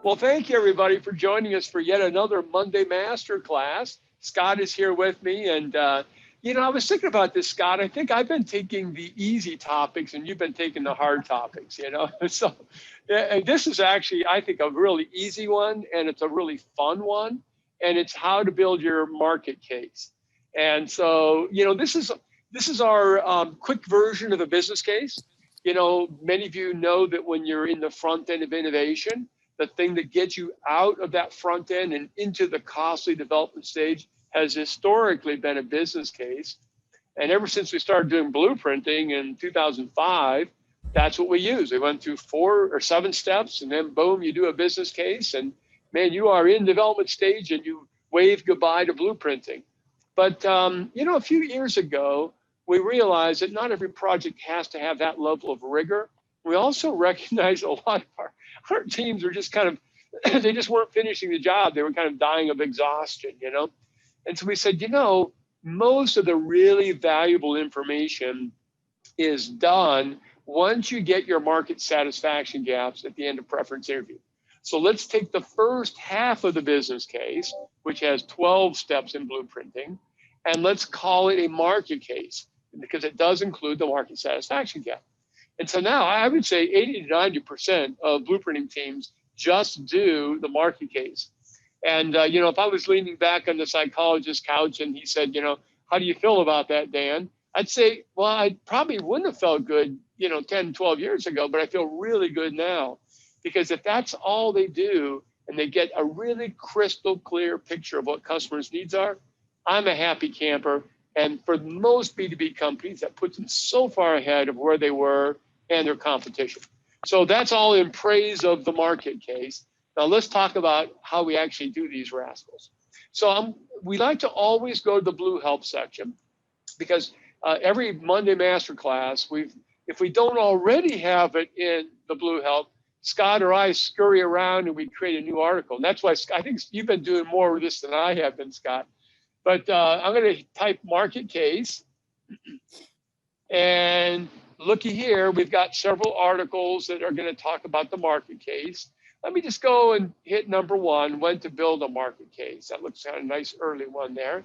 Well, thank you everybody for joining us for yet another Monday Masterclass. Scott is here with me, and I was thinking about this, Scott. I think I've been taking the easy topics, and you've been taking the hard topics. So and this is actually, I think, a really easy one, and it's a really fun one, and it's how to build your market case. And so, this is our quick version of a business case. Many of you know that when you're in the front end of innovation, the thing that gets you out of that front end and into the costly development stage has historically been a business case. And ever since we started doing blueprinting in 2005, that's what we use. We went through 4 or 7 steps, and then boom, you do a business case, and man, you are in development stage and you wave goodbye to blueprinting. But a few years ago, we realized that not every project has to have that level of rigor. We also recognize a lot of our teams are just kind of, they just weren't finishing the job. They were kind of dying of exhaustion, And so we said, most of the really valuable information is done once you get your market satisfaction gaps at the end of preference interview. So let's take the first half of the business case, which has 12 steps in blueprinting, and let's call it a market case, because it does include the market satisfaction gap. And so now I would say 80 to 90% of blueprinting teams just do the market case. And, if I was leaning back on the psychologist's couch and he said, how do you feel about that, Dan? I'd say, well, I probably wouldn't have felt good, 10, 12 years ago, but I feel really good now. Because if that's all they do and they get a really crystal clear picture of what customers' needs are, I'm a happy camper. And for most B2B companies, that puts them so far ahead of where they were and their competition. So that's all in praise of the market case. Now let's talk about how we actually do these rascals. So we like to always go to the Blue Help section, because every Monday Masterclass, if we don't already have it in the Blue Help, Scott or I scurry around and we create a new article. And that's why I think you've been doing more of this than I have been, Scott. But I'm going to type market case, and looky here, we've got several articles that are going to talk about the market case. Let me just go and hit number 1, when to build a market case. That looks kind of nice early one there.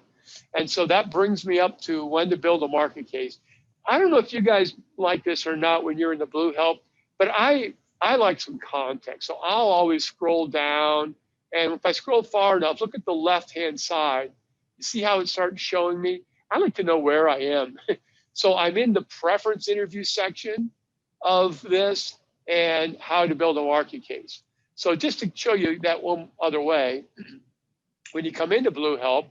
And so that brings me up to when to build a market case. I don't know if you guys like this or not when you're in the Blue Help, but I like some context. So I'll always scroll down, and if I scroll far enough, look at the left-hand side. You see how it starts showing me? I like to know where I am. So I'm in the preference interview section of this and how to build a market case. So just to show you that one other way, when you come into Blue Help,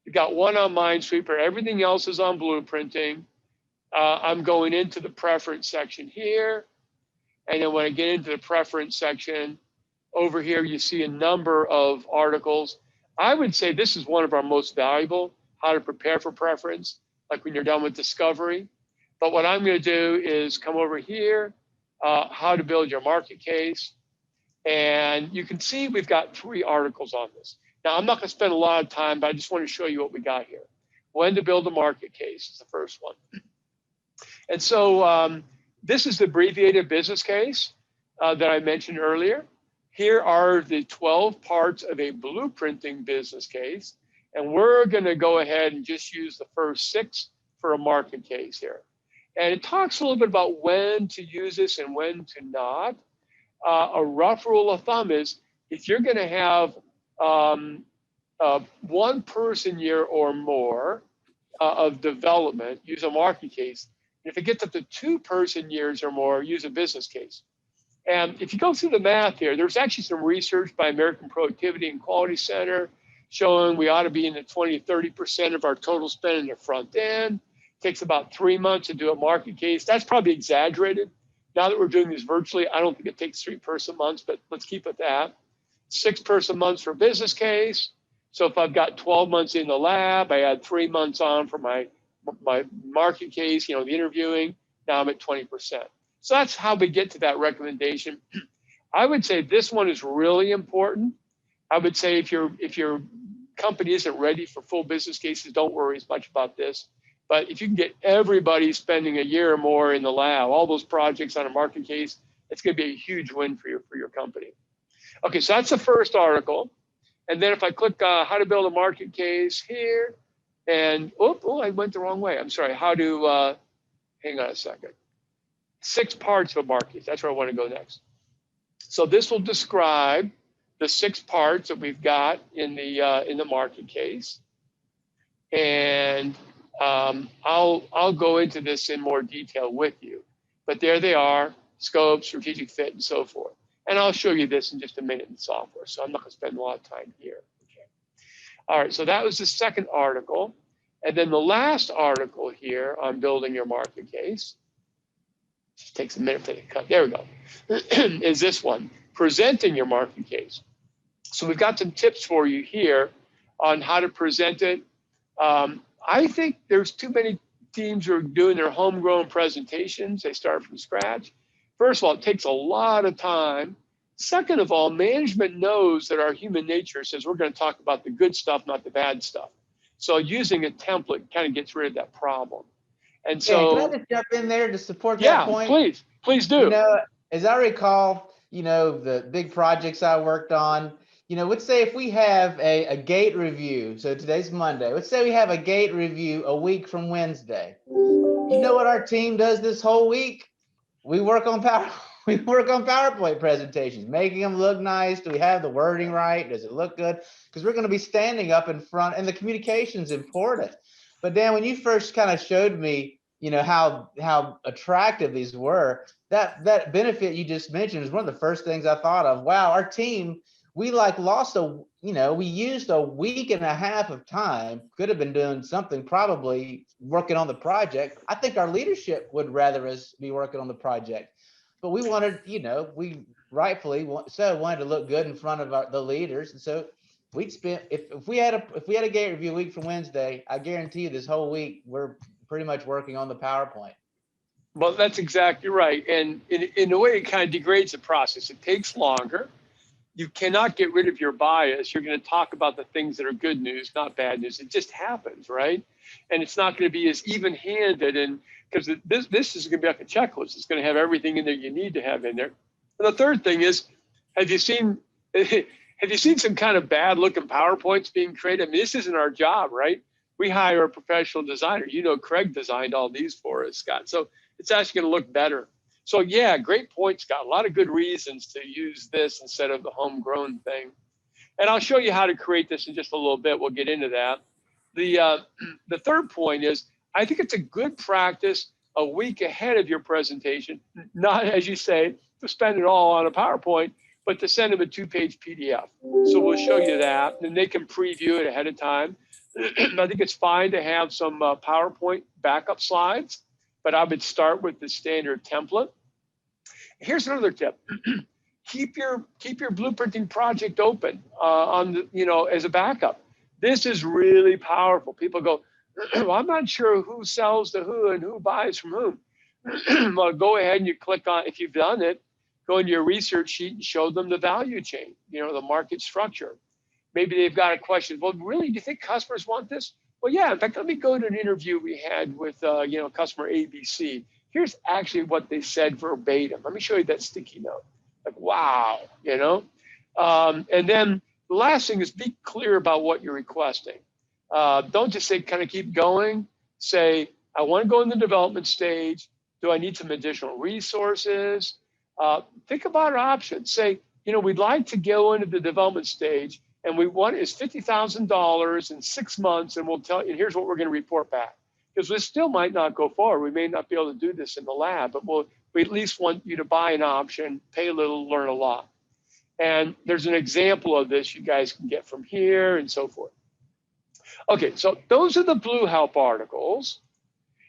you've got one on Minesweeper, everything else is on blueprinting. I'm going into the preference section here. And then when I get into the preference section, over here, you see a number of articles. I would say this is one of our most valuable, how to prepare for preference, like when you're done with discovery. But what I'm going to do is come over here, how to build your market case. And you can see we've got 3 articles on this. Now, I'm not going to spend a lot of time, but I just want to show you what we got here. When to build a market case is the first one. And so this is the abbreviated business case that I mentioned earlier. Here are the 12 parts of a blueprinting business case. And we're going to go ahead and just use the first 6 for a market case here. And it talks a little bit about when to use this and when to not. A rough rule of thumb is if you're going to have 1 person year or more of development, use a market case. If it gets up to 2 person years or more, use a business case. And if you go through the math here, there's actually some research by American Productivity and Quality Center showing we ought to be in the 20 to 30% of our total spend in the front end. It takes about 3 months to do a market case. That's probably exaggerated. Now that we're doing this virtually, I don't think it takes 3 person months, but let's keep it that. 6 person months for business case. So if I've got 12 months in the lab, I add 3 months on for my market case, the interviewing. Now I'm at 20%. So that's how we get to that recommendation. I would say this one is really important. I would say if your company isn't ready for full business cases, don't worry as much about this. But if you can get everybody spending a year or more in the lab, all those projects on a market case, it's going to be a huge win for your company. Okay, so that's the first article. And then if I click how to build a market case here, and I went the wrong way. I'm sorry. How to, hang on a second. 6 parts of a market case. That's where I want to go next. So this will describe the 6 parts that we've got in the market case. And I'll go into this in more detail with you. But there they are, scope, strategic fit, and so forth. And I'll show you this in just a minute in software, so I'm not going to spend a lot of time here. Okay. All right, so that was the second article. And then the last article here on building your market case, just takes a minute for the cut, there we go, is this one, presenting your market case. So we've got some tips for you here on how to present it. I think there's too many teams who are doing their homegrown presentations. They start from scratch. First of all, it takes a lot of time. Second of all, management knows that our human nature says we're going to talk about the good stuff, not the bad stuff. So using a template kind of gets rid of that problem. And so, can I just jump in there to support that point? Yeah, please do. You know, as I recall, you know, the big projects I worked on, you know, let's say if we have a gate review, so today's Monday, let's say we have a gate review a week from Wednesday. You know what our team does this whole week? We work on PowerPoint presentations, making them look nice. Do we have the wording right? Does it look good? Because we're going to be standing up in front, and the communication's important. But Dan, when you first kind of showed me, you know, how attractive these were, that benefit you just mentioned is one of the first things I thought of. Wow, our team, we we used a week and a half of time, could have been doing something, probably working on the project. I think our leadership would rather us be working on the project, but we wanted, you know, we rightfully wanted to look good in front of the leaders. And so we'd spend, if we had a gate review week from Wednesday, I guarantee you this whole week, we're pretty much working on the PowerPoint. Well, that's exactly right. And in a way, it kind of degrades the process. It takes longer. You cannot get rid of your bias. You're going to talk about the things that are good news, not bad news. It just happens, right? And it's not going to be as even-handed, and because this is going to be like a checklist. It's going to have everything in there you need to have in there. And the third thing is, have you seen some kind of bad-looking PowerPoints being created? I mean, this isn't our job, right? We hire a professional designer. You know, Craig designed all these for us, Scott. So it's actually going to look better. So yeah, great point, Scott. A lot of good reasons to use this instead of the homegrown thing. And I'll show you how to create this in just a little bit. We'll get into that. The third point is, I think it's a good practice a week ahead of your presentation, not, as you say, to spend it all on a PowerPoint, but to send them a 2-page PDF. So we'll show you that, and they can preview it ahead of time. I think it's fine to have some PowerPoint backup slides, but I would start with the standard template. Here's another tip. Keep your blueprinting project open on the, you know, as a backup. This is really powerful. People go, well, I'm not sure who sells to who and who buys from whom. Well, go ahead and you click on, if you've done it, go into your research sheet and show them the value chain, you know, the market structure. Maybe they've got a question. Well, really, do you think customers want this? Well, yeah. In fact, let me go to an interview we had with, you know, customer ABC. Here's actually what they said verbatim. Let me show you that sticky note. Like, wow, you know? And then the last thing is be clear about what you're requesting. Don't just say, kind of keep going. Say, I want to go in the development stage. Do I need some additional resources? Think about options. Say, you know, we'd like to go into the development stage, and we want is $50,000 in 6 months, and we'll tell you, and here's what we're going to report back. Because we still might not go forward. We may not be able to do this in the lab, but we at least want you to buy an option, pay a little, learn a lot. And there's an example of this you guys can get from here and so forth. Okay, so those are the Blue Help articles.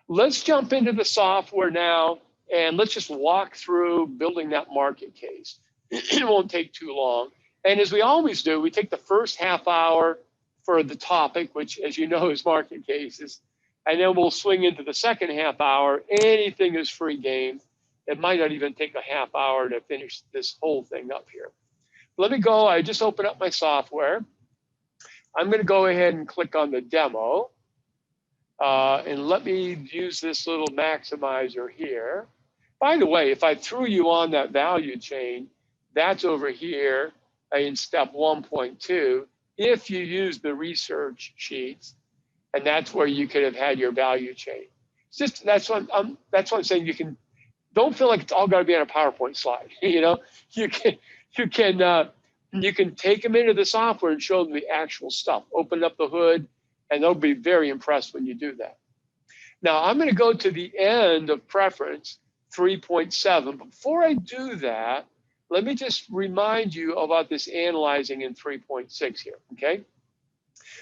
Let's jump into the software now, and let's just walk through building that market case. It won't take too long. And as we always do, we take the first half hour for the topic, which, as you know, is market cases. And then we'll swing into the second half hour. Anything is free game. It might not even take a half hour to finish this whole thing up here. Let me go. I just opened up my software. I'm going to go ahead and click on the demo. And let me use this little maximizer here. By the way, if I threw you on that value chain, that's over here. in step 1.2 if you use the research sheets, and that's where you could have had your value chain. It's just that's what I'm saying. You can don't feel like it's all got to be on a PowerPoint slide. You know, you can you can take them into the software and show them the actual stuff. Open up the hood, and they'll be very impressed when you do that. Now I'm going to go to the end of preference 3.7. Before I do that, let me just remind you about this analyzing in 3.6 here, okay?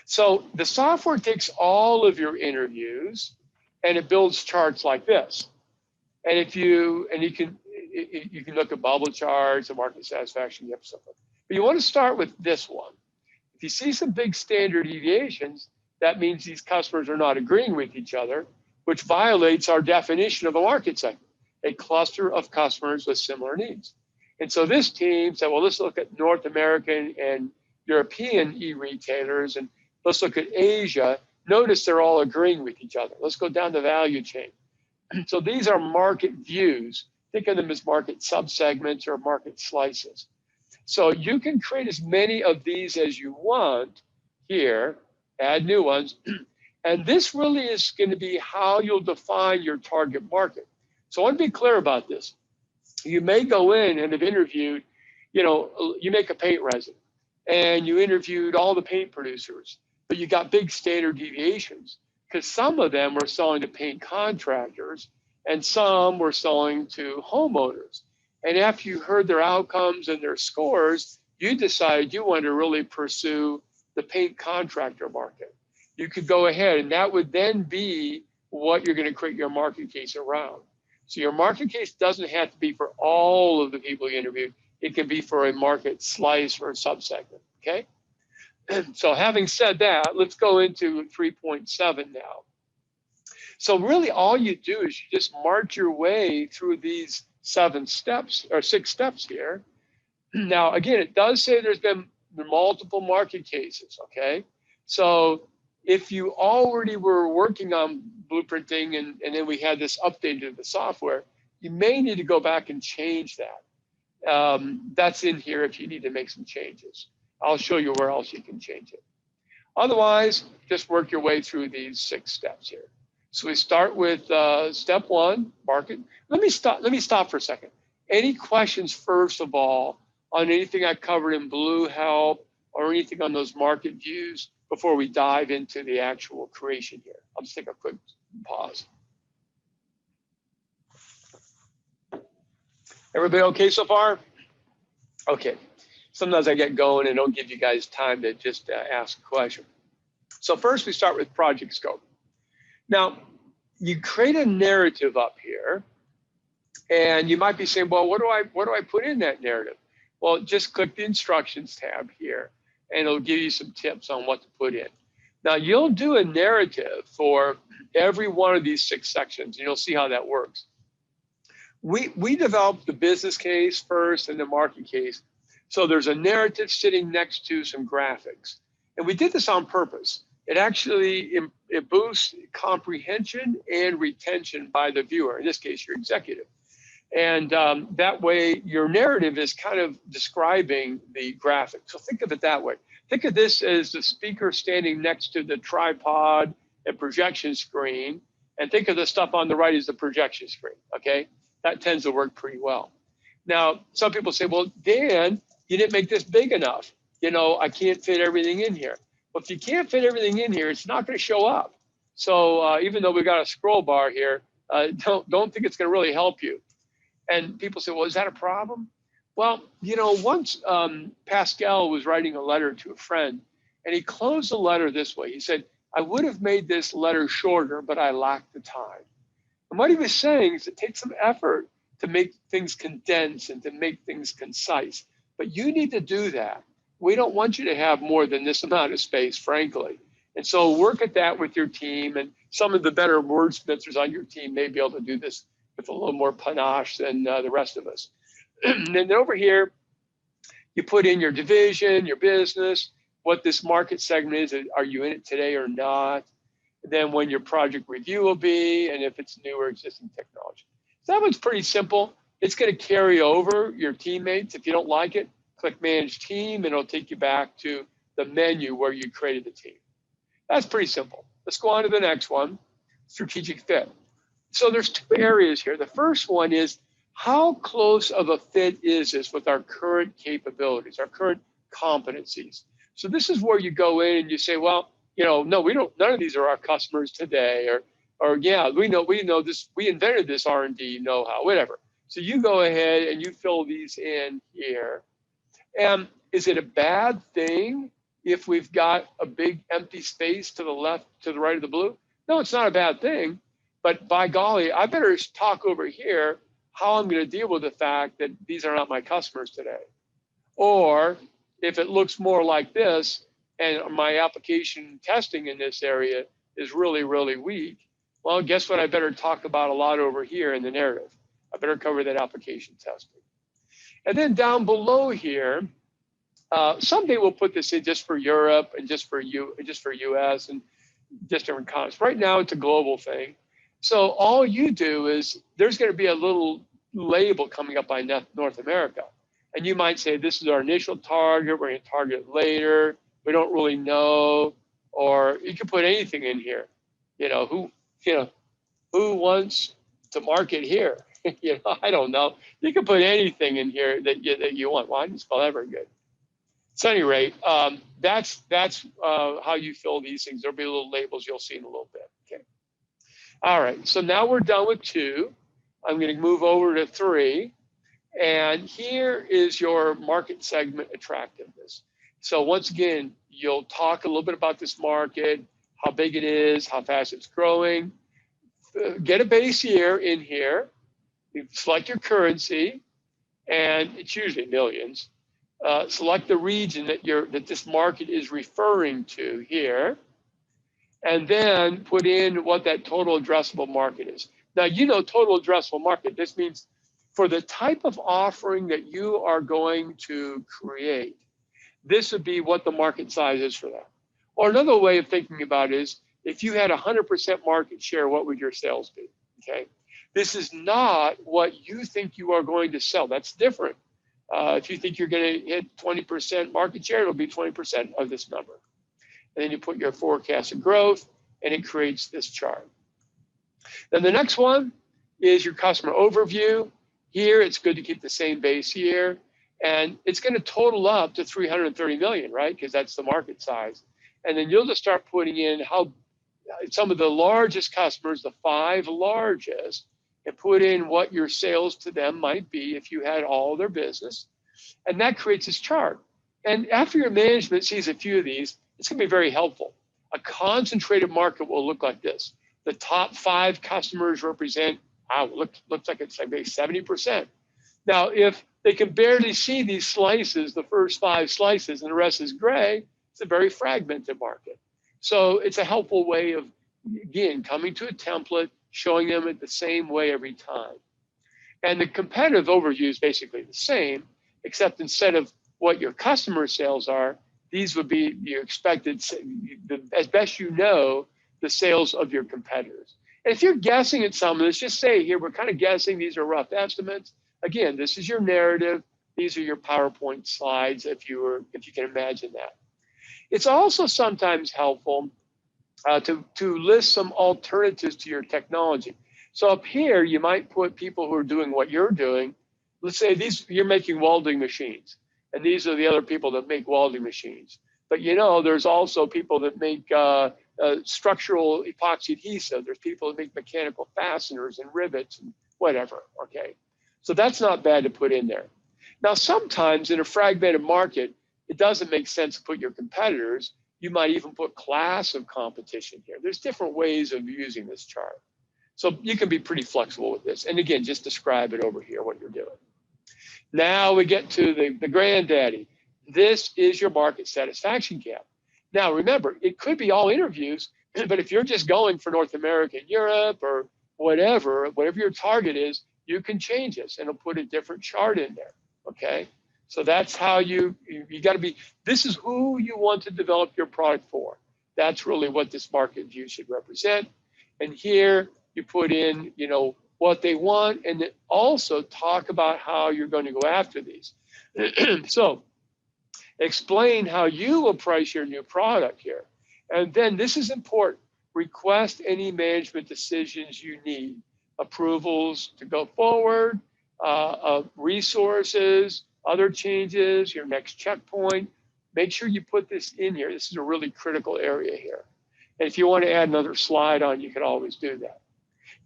So the software takes all of your interviews and it builds charts like this. And you can look at bubble charts and market satisfaction, you have stuff like that. But you want to start with this one. If you see some big standard deviations, that means these customers are not agreeing with each other, which violates our definition of a market segment, a cluster of customers with similar needs. And so this team said, well, let's look at North American and European e-retailers, and let's look at Asia. Notice they're all agreeing with each other. Let's go down the value chain. So these are market views. Think of them as market subsegments or market slices. So you can create as many of these as you want here, add new ones. And this really is going to be how you'll define your target market. So I want to be clear about this. You may go in and have interviewed, you make a paint resin and you interviewed all the paint producers, but you got big standard deviations because some of them were selling to paint contractors and some were selling to homeowners. And after you heard their outcomes and their scores, you decided you wanted to really pursue the paint contractor market. You could go ahead and that would then be what you're going to create your market case around. So your market case doesn't have to be for all of the people you interviewed. It can be for a market slice or a subsegment, okay? So having said that, let's go into 3.7 now. So really all you do is you just march your way through these 6 steps here. Now, again, it does say there's been multiple market cases, okay? So if you already were working on blueprinting and then we had this update to the software, you may need to go back and change that. That's in here if you need to make some changes. I'll show you where else you can change it. Otherwise, just work your way through these 6 steps here. So we start with step 1, market. Let me stop for a second. Any questions, first of all, on anything I covered in Blue Help or anything on those market views before we dive into the actual creation here? I'll just take a quick pause. Everybody okay so far? Okay. Sometimes I get going and don't give you guys time to just ask a question. So first we start with project scope. Now, you create a narrative up here and you might be saying, well, what do I put in that narrative? Well, just click the instructions tab here and it'll give you some tips on what to put in. Now you'll do a narrative for every one of these 6 sections and you'll see how that works. We developed the business case first and the market case. So there's a narrative sitting next to some graphics. And we did this on purpose. It actually boosts comprehension and retention by the viewer, in this case, your executive. And that way, your narrative is kind of describing the graphic. So think of it that way. Think of this as the speaker standing next to the tripod and projection screen. And think of the stuff on the right as the projection screen, okay? That tends to work pretty well. Now, some people say, well, Dan, you didn't make this big enough. I can't fit everything in here. Well, if you can't fit everything in here, it's not going to show up. So even though we got a scroll bar here, don't think it's going to really help you. And people say, well, is that a problem? Well, once Pascal was writing a letter to a friend, and he closed the letter this way. He said, I would have made this letter shorter, but I lacked the time. And what he was saying is it takes some effort to make things condensed and to make things concise. But you need to do that. We don't want you to have more than this amount of space, frankly. And so work at that with your team. And some of the better wordsmithers on your team may be able to do this with a little more panache than the rest of us. And then over here, you put in your division, your business, what this market segment is. Are you in it today or not? Then when your project review will be, and if it's new or existing technology. So that one's pretty simple. It's going to carry over your teammates. If you don't like it, click Manage Team, and it'll take you back to the menu where you created the team. That's pretty simple. Let's go on to the next one, strategic fit. So there's two areas here. The first one is, how close of a fit is this with our current capabilities, our current competencies? So this is where you go in and you say, well, no, we don't, none of these are our customers today, or yeah, we know this, we invented this R&D know-how, whatever. So you go ahead and you fill these in here. And is it a bad thing if we've got a big empty space to the left, to the right of the blue? No, it's not a bad thing. But by golly, I better talk over here how I'm going to deal with the fact that these are not my customers today. Or if it looks more like this, and my application testing in this area is really, really weak, well, guess what? I better talk about a lot over here in the narrative. I better cover that application testing. And then down below here, someday we'll put this in just for Europe and just for US and just different continents. Right now, it's a global thing. So all you do is, there's going to be a little label coming up by North America. And you might say, this is our initial target, we're going to target it later, we don't really know. Or you can put anything in here. Who wants to market here? I don't know. You can put anything in here that you want. Well, I didn't spell that very good. So at any rate, that's how you fill these things. There'll be little labels you'll see in a little bit. Okay. All right. So now we're done with 2. I'm going to move over to 3. And here is your market segment attractiveness. So once again, you'll talk a little bit about this market, how big it is, how fast it's growing. Get a base year in here. You select your currency, and it's usually millions. Select the region that this market is referring to here, and then put in what that total addressable market is. Now, total addressable market, this means for the type of offering that you are going to create, this would be what the market size is for that. Or another way of thinking about it is, if you had 100% market share, what would your sales be? Okay. This is not what you think you are going to sell. That's different. If you think you're going to hit 20% market share, it'll be 20% of this number. And then you put your forecasted growth, and it creates this chart. Then the next one is your customer overview. Here, it's good to keep the same base year. And it's going to total up to 330 million, right? Because that's the market size. And then you'll just start putting in how some of the largest customers, the 5 largest, and put in what your sales to them might be if you had all their business. And that creates this chart. And after your management sees a few of these, it's going to be very helpful. A concentrated market will look like this. The top 5 customers represent, looks like it's like maybe 70%. Now, if they can barely see these slices, the first 5 slices, and the rest is gray, it's a very fragmented market. So it's a helpful way of, again, coming to a template, showing them it the same way every time. And the competitive overview is basically the same, except instead of what your customer sales are, these would be your expected, as best you know, the sales of your competitors. And if you're guessing at some, let's just say here, we're kind of guessing, these are rough estimates. Again, this is your narrative. These are your PowerPoint slides, if you can imagine that. It's also sometimes helpful to list some alternatives to your technology. So up here, you might put people who are doing what you're doing. Let's say you're making welding machines, and these are the other people that make welding machines. But there's also people that make structural epoxy adhesive. There's people that make mechanical fasteners and rivets and whatever, okay? So that's not bad to put in there. Now, sometimes in a fragmented market, it doesn't make sense to put your competitors. You might even put class of competition here. There's different ways of using this chart. So you can be pretty flexible with this. And again, just describe it over here, what you're doing. Now we get to the granddaddy. This is your market satisfaction gap. Now remember, it could be all interviews, but if you're just going for North America and Europe or whatever your target is, you can change this and it'll put a different chart in there, okay? So that's how you got to be, this is who you want to develop your product for. That's really what this market view should represent. And here you put in, what they want, and then also talk about how you're going to go after these. So Explain how you will price your new product here. And then this is important. Request any management decisions you need, approvals to go forward, resources, other changes, your next checkpoint. Make sure you put this in here. This is a really critical area here. And if you want to add another slide on, you can always do that.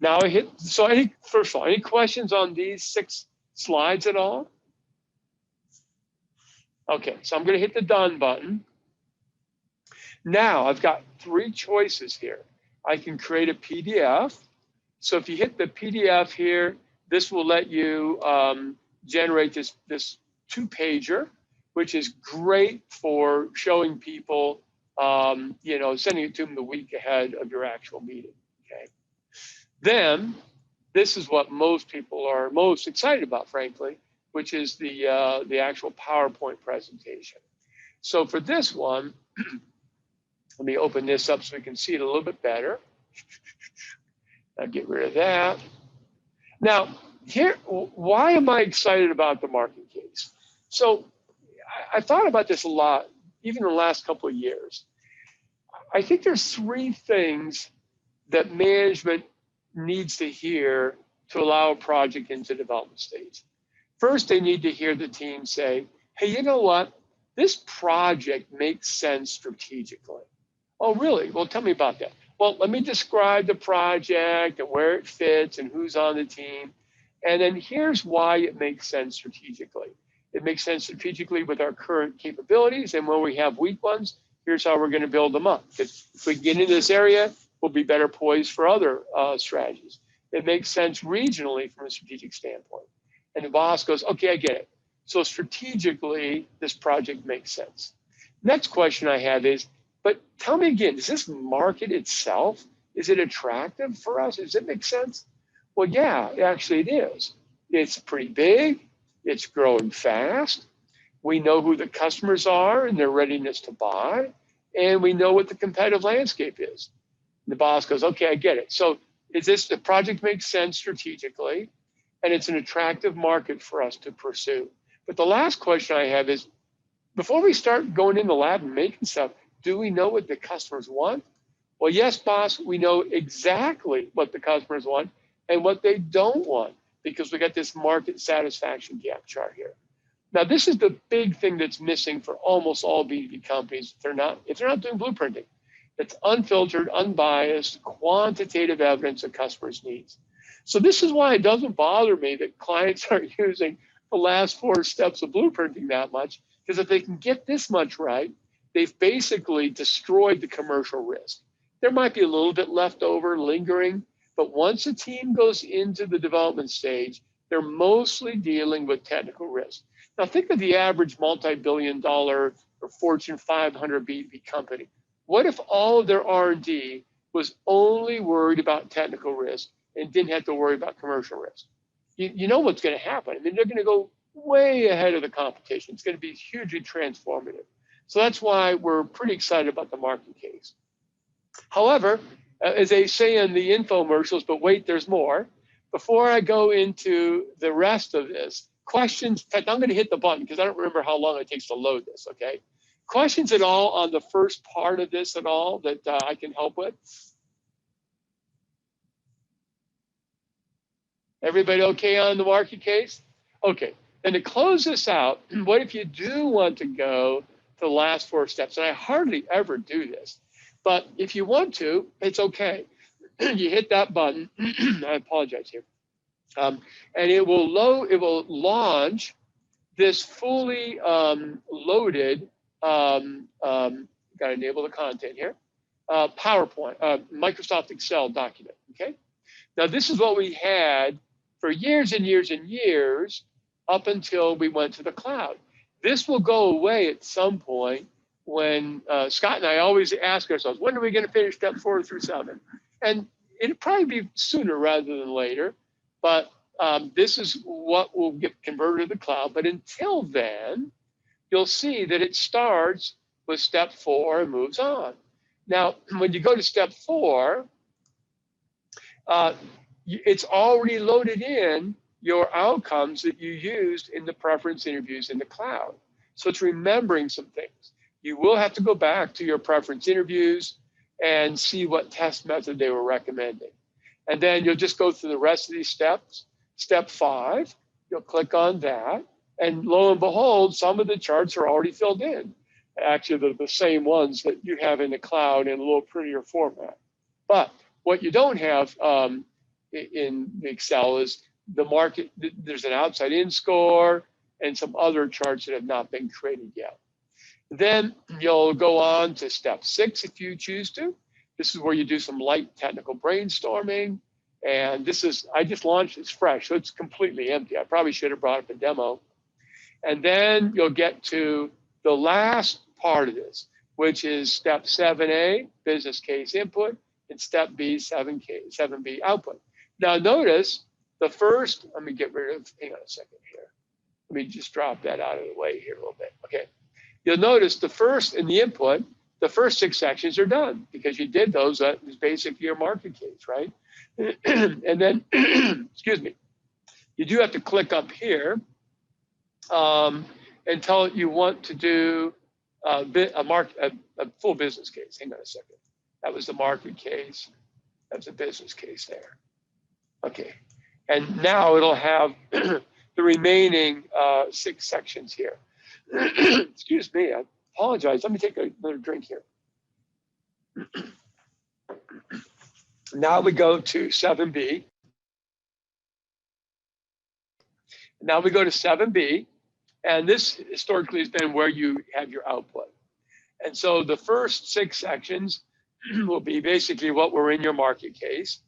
Now I hit, so first of all, any questions on these 6 slides at all? Okay, so I'm going to hit the done button. Now I've got 3 choices here. I can create a PDF. So if you hit the PDF here, this will let you generate this 2-pager, which is great for showing people, you know, sending it to them the week ahead of your actual meeting. Okay. Then this is what most people are most excited about, frankly, which is the actual PowerPoint presentation. So for this one, let me open this up so we can see it a little bit better. I'll get rid of that. Now, here, why am I excited about the market case? So I thought about this a lot, even in the last couple of years. I think there's 3 things that management needs to hear to allow a project into development stage. First, they need to hear the team say, hey, you know what? This project makes sense strategically. Oh, really? Well, tell me about that. Well, let me describe the project and where it fits and who's on the team. And then here's why it makes sense strategically. It makes sense strategically with our current capabilities. And when we have weak ones, here's how we're going to build them up. If we get into this area, we'll be better poised for other strategies. It makes sense regionally from a strategic standpoint. And the boss goes, okay, I get it. So strategically, this project makes sense. Next question I have is, but tell me again, does this market itself, is it attractive for us? Does it make sense? Well, yeah, actually it is. It's pretty big. It's growing fast. We know who the customers are and their readiness to buy. And we know what the competitive landscape is. And the boss goes, okay, I get it. So is this, the project makes sense strategically, and it's an attractive market for us to pursue. But the last question I have is, before we start going in the lab and making stuff, do we know what the customers want? Well, yes, boss, we know exactly what the customers want and what they don't want, because we got this market satisfaction gap chart here. Now, this is the big thing that's missing for almost all B2B companies if they're not doing blueprinting. It's unfiltered, unbiased, quantitative evidence of customers' needs. So this is why it doesn't bother me that clients are using the last 4 steps of blueprinting that much, because if they can get this much right, they've basically destroyed the commercial risk. There might be a little bit left over lingering, but once a team goes into the development stage, they're mostly dealing with technical risk. Now think of the average multi-billion-dollar or Fortune 500 B2B company. What if all of their R&D was only worried about technical risk and didn't have to worry about commercial risk? You know what's going to happen. I mean, they're going to go way ahead of the competition. It's going to be hugely transformative. So that's why we're pretty excited about the market case. However, as they say in the infomercials, but wait, there's more. Before I go into the rest of this, questions, in fact, I'm going to hit the button because I don't remember how long it takes to load this, okay? Questions at all on the first part of this at all that I can help with? Everybody okay on the market case? Okay, and to close this out, what if you do want to go to the last 4 steps? And I hardly ever do this, but if you want to, it's okay. You hit that button, I apologize here, and it will launch this fully loaded, got to enable the content here, PowerPoint, Microsoft Excel document, okay? Now this is what we had for years and years and years up until we went to the cloud. This will go away at some point when Scott and I always ask ourselves, when are we going to finish step 4 through 7? And it'll probably be sooner rather than later, but this is what will get converted to the cloud. But until then, you'll see that it starts with step 4 and moves on. Now, when you go to step 4, it's already loaded in your outcomes that you used in the preference interviews in the cloud. So it's remembering some things. You will have to go back to your preference interviews and see what test method they were recommending. And then you'll just go through the rest of these steps. Step 5, you'll click on that. And lo and behold, some of the charts are already filled in. Actually, they're the same ones that you have in the cloud in a little prettier format. But what you don't have in Excel is the market. There's an outside-in score and some other charts that have not been created yet. Then you'll go on to step 6 if you choose to. This is where you do some light technical brainstorming. And this is, I just launched, it's fresh, so it's completely empty. I probably should have brought up a demo. And then you'll get to the last part of this, which is step 7A, business case input, and step B, 7B output. Now notice the first, let me get rid of, hang on a second here. Let me just drop that out of the way here a little bit. Okay. You'll notice the first in the input, the first 6 sections are done because you did those. That is basically your market case, right? And then, excuse me, you do have to click up here and tell it you want to do a full business case. Hang on a second. That was the market case. That was the business case there. Okay. And now it'll have the remaining 6 sections here. Excuse me, I apologize. Let me take another drink here. Now we go to 7B. Now we go to 7B, and this historically has been where you have your output. And so the first 6 sections will be basically what were in your market case.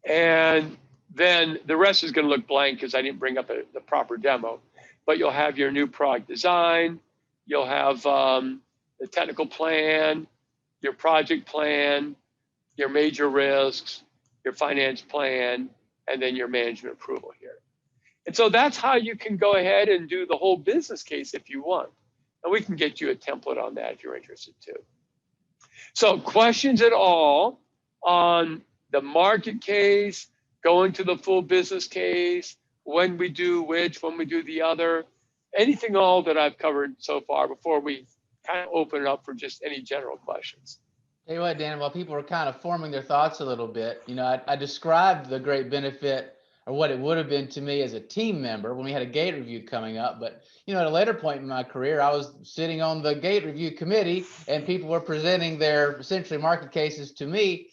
And then the rest is going to look blank because I didn't bring up the proper demo. But you'll have your new product design, you'll have the technical plan, your project plan, your major risks, your finance plan, and then your management approval here. And so that's how you can go ahead and do the whole business case if you want. And we can get you a template on that if you're interested too. So questions at all on the market case, going to the full business case, when we do which, when we do the other, anything all that I've covered so far before we kind of open it up for just any general questions. Tell you what, Dan, while people are kind of forming their thoughts a little bit, you know, I described the great benefit or what it would have been to me as a team member when we had a gate review coming up. But, you know, at a later point in my career, I was sitting on the gate review committee and people were presenting their essentially market cases to me.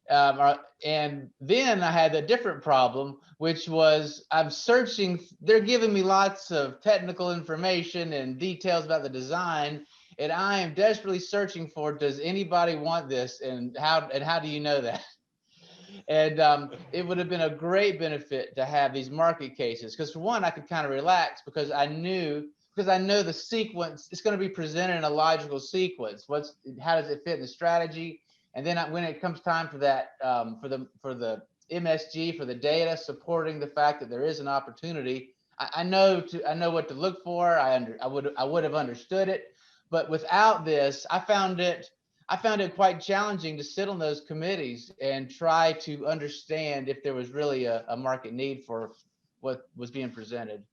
And then I had a different problem, which was I'm searching, they're giving me lots of technical information and details about the design. And I am desperately searching for, does anybody want this? And how do you know that? And it would have been a great benefit to have these market cases. Because for one, I could kind of relax because I know the sequence, it's going to be presented in a logical sequence. How does it fit in the strategy? And then when it comes time for that, for the MSG, for the data supporting the fact that there is an opportunity, I know what to look for. I would have understood it. But without this, I found it quite challenging to sit on those committees and try to understand if there was really a market need for what was being presented.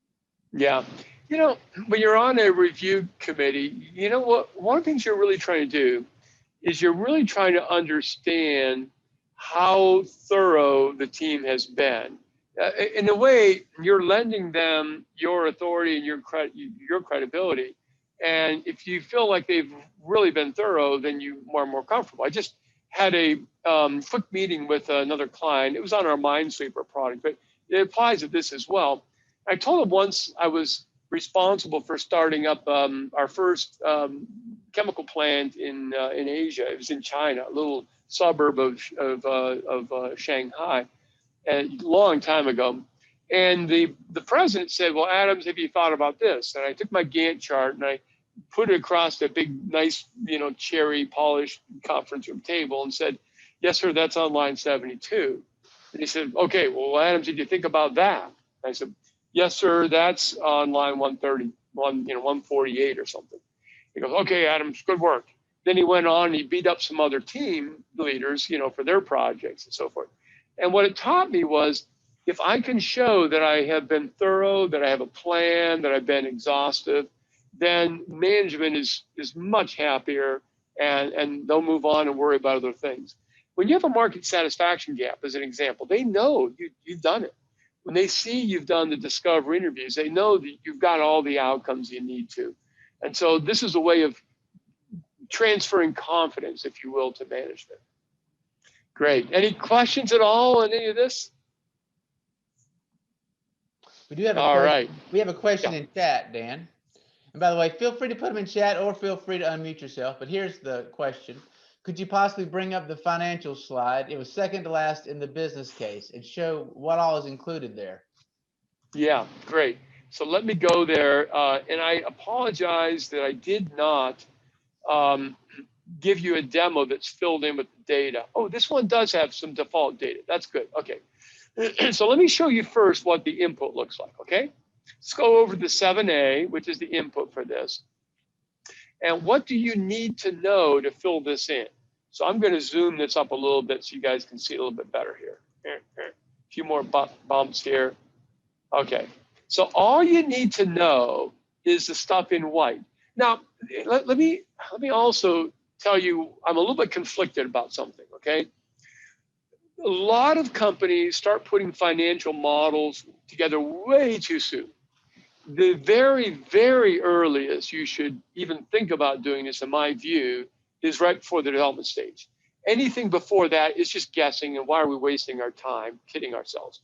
Yeah. You know, when you're on a review committee, you know what, one of the things you're really trying to do is you're really trying to understand how thorough the team has been. In a way, you're lending them your authority and your credibility. And if you feel like they've really been thorough, then you're more comfortable. I just had a quick meeting with another client. It was on our Minesweeper product, but it applies to this as well. I told him once I was responsible for starting up our first chemical plant in Asia. It was in China, a little suburb of Shanghai, a long time ago. And the president said, "Well, Adams, have you thought about this?" And I took my Gantt chart and I put it across a big, nice, cherry polished conference room table and said, "Yes, sir, that's on line 72." And he said, "Okay, well, Adams, did you think about that?" And I said, "Yes, sir, that's on line 148 or something." He goes, "Okay, Adams, good work." Then he went on and he beat up some other team leaders, for their projects and so forth. And what it taught me was If I can show that I have been thorough, that I have a plan, that I've been exhaustive, then management is much happier, and they'll move on and worry about other things. When you have a market satisfaction gap, as an example, they know you've done it. When they see you've done the discovery interviews, they know that you've got all the outcomes you need to. And so this is a way of transferring confidence, if you will, to management. Great. Any questions at all on any of this? We do have a All question. right. We have a question Yeah. in chat, Dan. And by the way, feel free to put them in chat or feel free to unmute yourself. But here's the question. Could you possibly bring up the financial slide? It was second to last in the business case and show what all is included there. Yeah, great. So let me go there. And I apologize that I did not give you a demo that's filled in with the data. Oh, this one does have some default data. That's good. Okay. So let me show you first what the input looks like, okay? Let's go over the 7A, which is the input for this. And what do you need to know to fill this in? So I'm going to zoom this up a little bit so you guys can see a little bit better here. A few more bumps here. Okay. So all you need to know is the stuff in white. Now, let me also tell you, I'm a little bit conflicted about something, okay? A lot of companies start putting financial models together way too soon. The very, very earliest you should even think about doing this, in my view, is right before the development stage. Anything before that is just guessing, and why are we wasting our time kidding ourselves?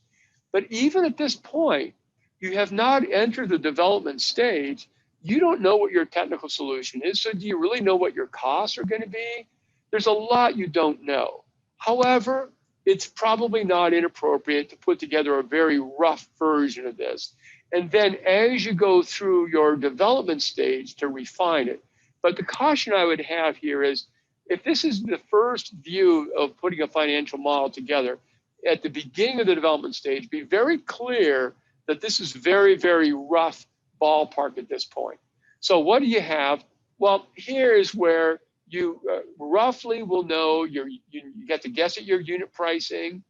But even at this point, you have not entered the development stage. You don't know what your technical solution is. So do you really know what your costs are going to be? There's a lot you don't know. However, it's probably not inappropriate to put together a very rough version of this. And then as you go through your development stage, to refine it. But the caution I would have here is, if this is the first view of putting a financial model together, at the beginning of the development stage, be very clear that this is very, very rough ballpark at this point. So what do you have? Well, here's where you roughly will know you get to guess at your unit pricing.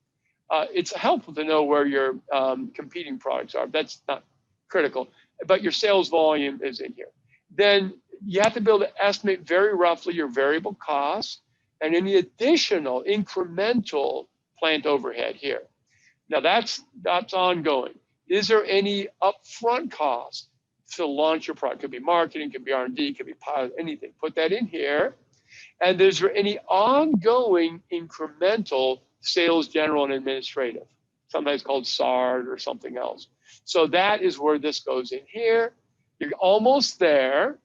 It's helpful to know where your competing products are. That's not critical, but your sales volume is in here. Then you have to be able to estimate very roughly your variable costs and any additional incremental plant overhead here. Now that's ongoing. Is there any upfront cost to launch your product? Could be marketing, could be R&D, could be pilot, anything. Put that in here. And is there any ongoing incremental sales, general, and administrative, sometimes called SARD or something else? So that is where this goes in here. You're almost there.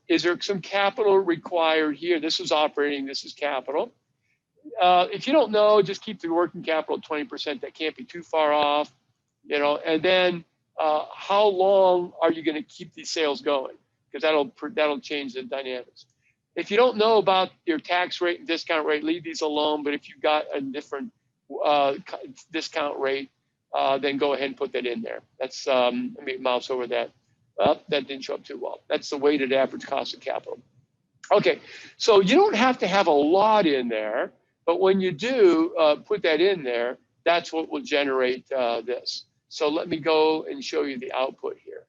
Is there some capital required here? This is operating, this is capital. If you don't know, just keep the working capital at 20%. That can't be too far off, you know. And then how long are you going to keep these sales going? Because that'll change the dynamics. If you don't know about your tax rate and discount rate, leave these alone. But if you've got a different discount rate, then go ahead and put that in there. That's let me mouse over that. That didn't show up too well. That's the weighted average cost of capital. Okay, so you don't have to have a lot in there, but when you do put that in there, that's what will generate this. So let me go and show you the output here.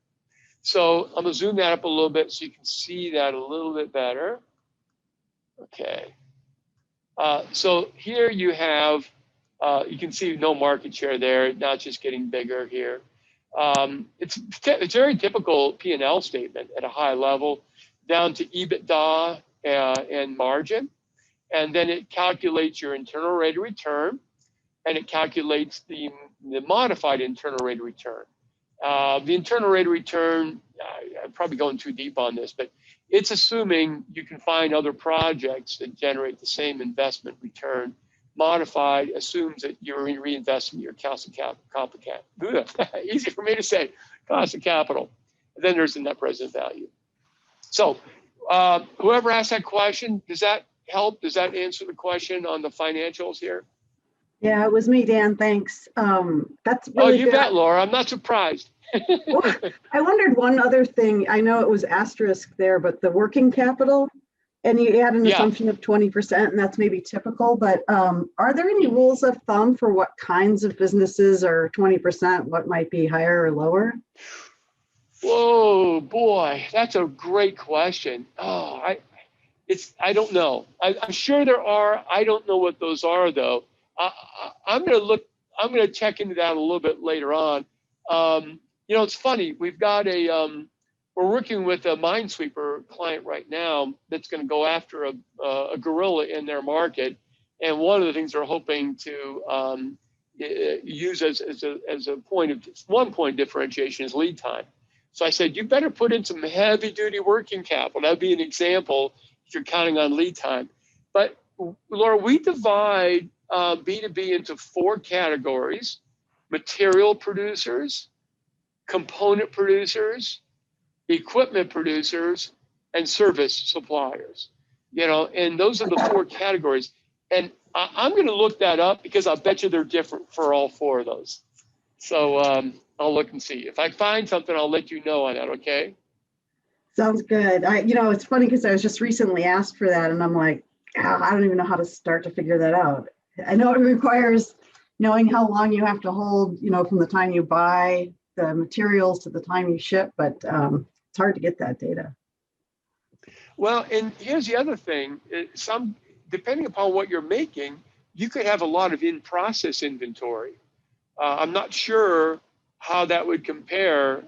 So I'm gonna zoom that up a little bit so you can see that a little bit better. Okay, so here you have, you can see no market share there, not just getting bigger here. It's very typical P&L statement at a high level, down to EBITDA and margin. And then it calculates your internal rate of return, and it calculates the modified internal rate of return. The internal rate of return, I'm probably going too deep on this, but it's assuming you can find other projects that generate the same investment return. Modified assumes that you're reinvesting your cost of capital. Easy for me to say, cost of capital. And then there's the net present value. So whoever asked that question, does that help? Does that answer the question on the financials here? Yeah, it was me, Dan. Thanks. That's really Oh, you good. bet, Laura. I'm not surprised. Well, I wondered one other thing. I know it was asterisk there, but the working capital And you had an Yeah. assumption of 20%, and that's maybe typical, but are there any rules of thumb for what kinds of businesses are 20%, what might be higher or lower? Whoa, boy, that's a great question. Oh, I don't know. I'm sure there are. I don't know what those are though. I'm going to look. I'm going to check into that a little bit later on. It's funny. We've got we're working with a Minesweeper client right now that's going to go after a gorilla in their market, and one of the things they're hoping to use as a point of one point of differentiation is lead time. So I said, you better put in some heavy duty working capital. That'd be an example if you're counting on lead time. But Laura, we divide B2B into 4 categories: material producers, component producers, equipment producers, and service suppliers. And those are the 4 categories. And I'm going to look that up because I'll bet you they're different for all 4 of those. So I'll look and see. If I find something, I'll let you know on that, okay? Sounds good. It's funny because I was just recently asked for that, and I'm like, I don't even know how to start to figure that out. I know it requires knowing how long you have to hold, from the time you buy the materials to the time you ship, but it's hard to get that data. Well, and here's the other thing. Depending upon what you're making, you could have a lot of in-process inventory. I'm not sure how that would compare,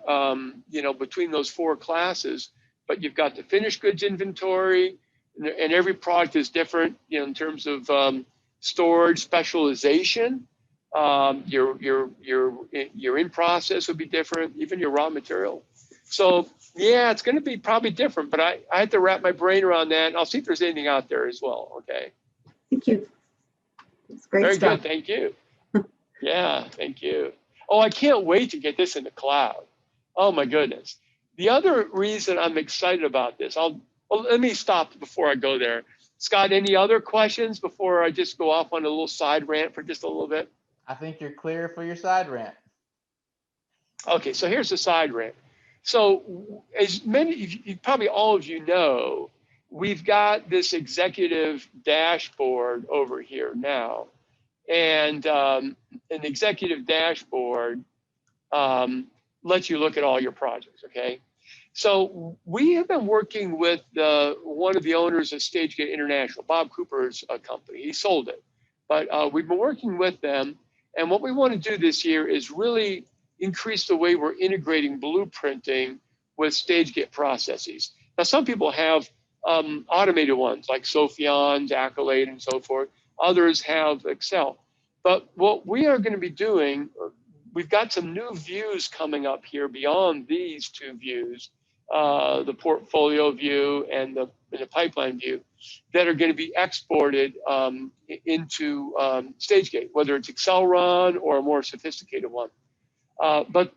between those 4 classes, but you've got the finished goods inventory, and every product is different, in terms of storage specialization. Your in-process would be different, even your raw material. So yeah, it's going to be probably different, but I have to wrap my brain around that, and I'll see if there's anything out there as well. Okay. Thank you. It's great Very stuff. good. Thank you. Yeah, thank you. Oh, I can't wait to get this in the cloud. Oh my goodness. The other reason I'm excited about this, let me stop before I go there. Scott, any other questions before I just go off on a little side rant for just a little bit? I think you're clear for your side rant. Okay, so here's the side rant. So as probably all of you know, we've got this executive dashboard over here now. And an executive dashboard lets you look at all your projects, okay? So we have been working with one of the owners of StageGate International, Bob Cooper's company. He sold it, but we've been working with them. And what we want to do this year is really increase the way we're integrating blueprinting with StageGate processes. Now, some people have automated ones like Sophion's, Accolade, and so forth. Others have Excel. But what we are going to be doing, we've got some new views coming up here beyond these 2 views, the portfolio view and the pipeline view, that are going to be exported into StageGate, whether it's Excel run or a more sophisticated one. But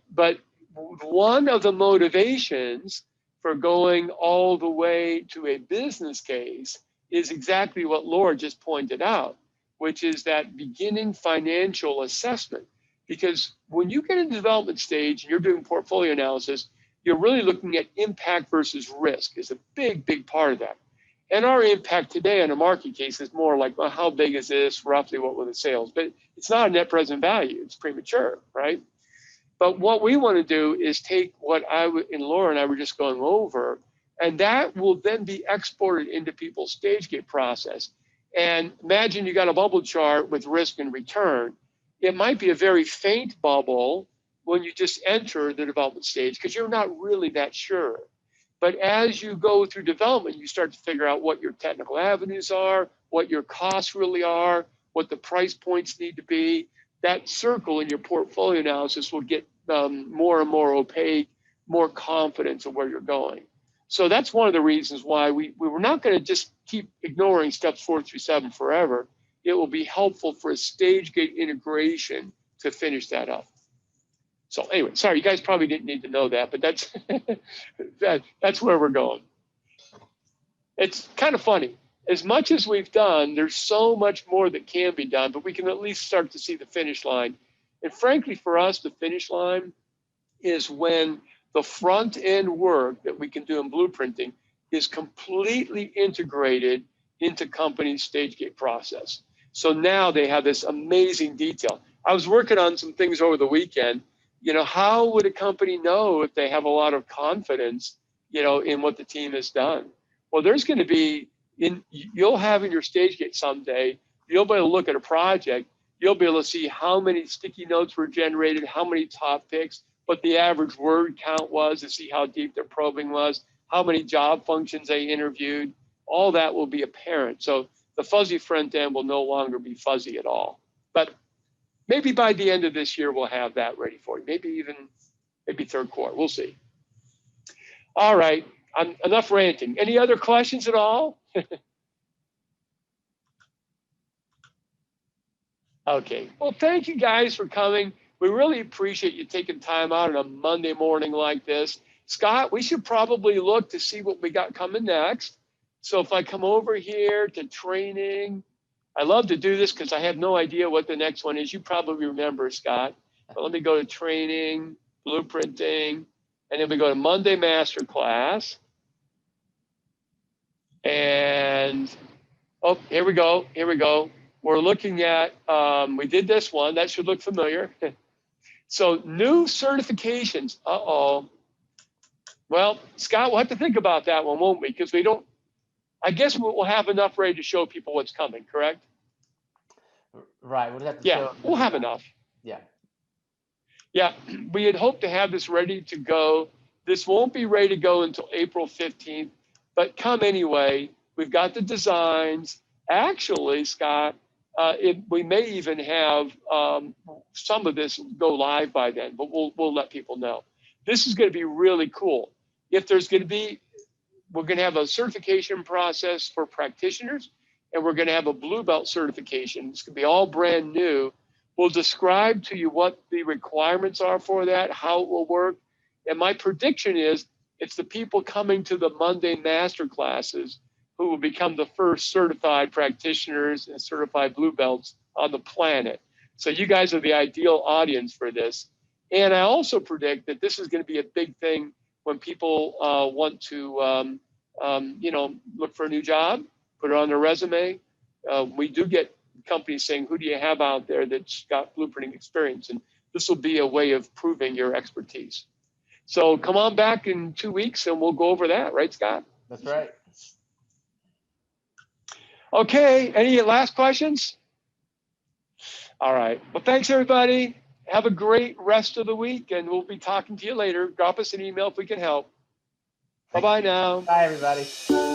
one of the motivations for going all the way to a business case is exactly what Laura just pointed out, which is that beginning financial assessment. Because when you get in the development stage and you're doing portfolio analysis, you're really looking at impact versus risk is a big, big part of that. And our impact today on a market case is more like, well, how big is this? Roughly what were the sales? But it's not a net present value. It's premature, right? But what we want to do is take what and Laura and I were just going over, and that will then be exported into people's StageGate process. And imagine you got a bubble chart with risk and return. It might be a very faint bubble when you just enter the development stage because you're not really that sure. But as you go through development, you start to figure out what your technical avenues are, what your costs really are, what the price points need to be. That circle in your portfolio analysis will get more and more opaque, more confidence of where you're going. So that's one of the reasons why we were not going to just keep ignoring steps 4 through 7 forever. It will be helpful for a StageGate integration to finish that up. So anyway, sorry, you guys probably didn't need to know that, but that's that's where we're going. It's kind of funny. As much as we've done, there's so much more that can be done, but we can at least start to see the finish line. And frankly, for us, the finish line is when the front end work that we can do in blueprinting is completely integrated into company's stage gate process. So now they have this amazing detail. I was working on some things over the weekend. You know, how would a company know if they have a lot of confidence, you know, in what the team has done? Well, there's going to be, you'll have in your stage gate someday, you'll be able to look at a project, you'll be able to see how many sticky notes were generated, how many top picks, what the average word count was to see how deep their probing was, how many job functions they interviewed. All that will be apparent. So the fuzzy front end will no longer be fuzzy at all. But maybe by the end of this year, we'll have that ready for you. Maybe third quarter. We'll see. All right. Enough ranting. Any other questions at all? Okay. Well, thank you guys for coming. We really appreciate you taking time out on a Monday morning like this. Scott, we should probably look to see what we got coming next. So if I come over here to training, I love to do this because I have no idea what the next one is. You probably remember, Scott. But let me go to training, blueprinting, and then we go to Monday Masterclass. And, oh, here we go. Here we go. We're looking at, we did this one. That should look familiar. So new certifications. Uh-oh. Well, Scott, we'll have to think about that one, won't we? Because we don't, I guess we'll have enough ready to show people what's coming, correct? Right. We'll have to Yeah, show we'll have enough. Yeah. Yeah, we had hoped to have this ready to go. This won't be ready to go until April 15th, but come anyway. We've got the designs. Actually, Scott, we may even have some of this go live by then, but we'll let people know. This is going to be really cool. If there's going to be, we're going to have a certification process for practitioners, and we're going to have a Blue Belt certification. It's going to be all brand new. We'll describe to you what the requirements are for that, how it will work. And my prediction is it's the people coming to the Monday master classes who will become the first certified practitioners and certified Blue Belts on the planet. So you guys are the ideal audience for this. And I also predict that this is going to be a big thing when people want to, look for a new job, put it on their resume. We do get companies saying, who do you have out there that's got blueprinting experience? And this will be a way of proving your expertise. So come on back in 2 weeks and we'll go over that, right, Scott? That's right. Okay, any last questions? All right, well, thanks everybody. Have a great rest of the week and we'll be talking to you later. Drop us an email if we can help. Bye-bye now. Bye, everybody.